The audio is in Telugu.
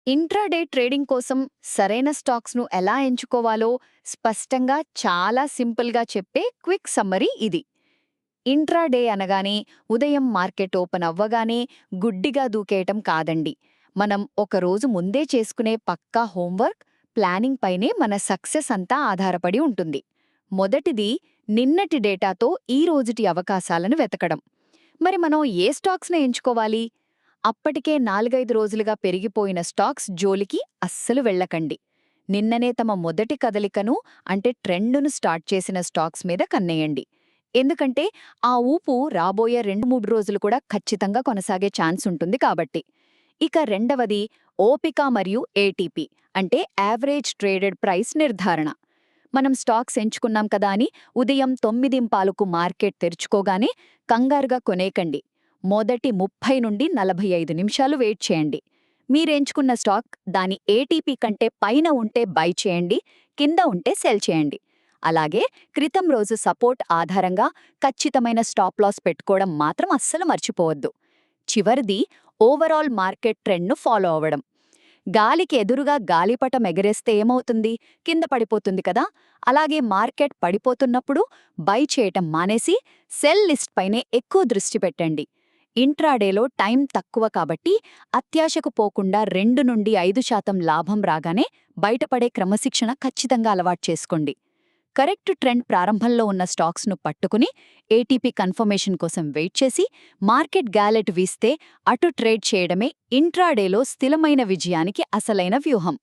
ఇంట్రాడే ట్రేడింగ్ కోసం సరైన స్టాక్స్ను ఎలా ఎంచుకోవాలో స్పష్టంగా చాలా సింపుల్గా చెప్పే క్విక్ సమ్మరీ ఇది. ఇంట్రాడే అనగానే ఉదయం మార్కెట్ ఓపెన్ అవ్వగానే గుడ్డిగా దూకేయటం కాదండి. మనం ఒక రోజు ముందే చేసుకునే పక్కా హోంవర్క్, ప్లానింగ్ పైనే మన సక్సెస్ అంతా ఆధారపడి ఉంటుంది. మొదటిది నిన్నటి డేటాతో ఈ రోజుటి అవకాశాలను వెతకడం. మరి మనం ఏ స్టాక్స్ని ఎంచుకోవాలి? అప్పటికే 4-5 రోజులుగా పెరిగిపోయిన స్టాక్స్ జోలికి అస్సలు వెళ్ళకండి. నిన్ననే తమ మొదటి కదలికను అంటే ట్రెండును స్టార్ట్ చేసిన స్టాక్స్ మీద కన్నేయండి. ఎందుకంటే ఆ ఊపు రాబోయే 2-3 రోజులు కూడా ఖచ్చితంగా కొనసాగే ఛాన్స్ ఉంటుంది కాబట్టి. ఇక రెండవది ఓపిక మరియు ఏటీపీ అంటే యావరేజ్ ట్రేడెడ్ ప్రైస్ నిర్ధారణ. మనం స్టాక్స్ ఎంచుకున్నాం కదా అని ఉదయం 9:15కు మార్కెట్ తెరుచుకోగానే కంగారుగా కొనేకండి. మొదటి 30 నుండి 45 నిమిషాలు వెయిట్ చేయండి. మీరెంచుకున్న స్టాక్ దాని ఏటీపీ కంటే పైన ఉంటే బై చేయండి, కింద ఉంటే సెల్ చేయండి. అలాగే క్రితం రోజు సపోర్ట్ ఆధారంగా ఖచ్చితమైన స్టాప్ లాస్ పెట్టుకోవడం మాత్రం అస్సలు మర్చిపోవద్దు. చివరిది ఓవరాల్ మార్కెట్ ట్రెండ్ను ఫాలో అవ్వడం. గాలికి ఎదురుగా గాలిపటం ఎగరేస్తే ఏమవుతుంది? కింద పడిపోతుంది కదా. అలాగే మార్కెట్ పడిపోతున్నప్పుడు బై చేయటం మానేసి సెల్ లిస్ట్ పైనే ఎక్కువ దృష్టి పెట్టండి. ఇంట్రాడేలో టైం తక్కువ కాబట్టి అత్యాశకు పోకుండా 2-5% లాభం రాగానే బయటపడే క్రమశిక్షణ ఖచ్చితంగా అలవాటు చేసుకోండి. కరెక్ట్ ట్రెండ్ ప్రారంభంలో ఉన్న స్టాక్స్ను పట్టుకుని ఏటీపీ కన్ఫర్మేషన్ కోసం వెయిట్ చేసి మార్కెట్ గ్యాలెట్ వీస్తే అటు ట్రేడ్ చేయడమే ఇంట్రాడేలో స్థిరమైన విజయానికి అసలైన వ్యూహం.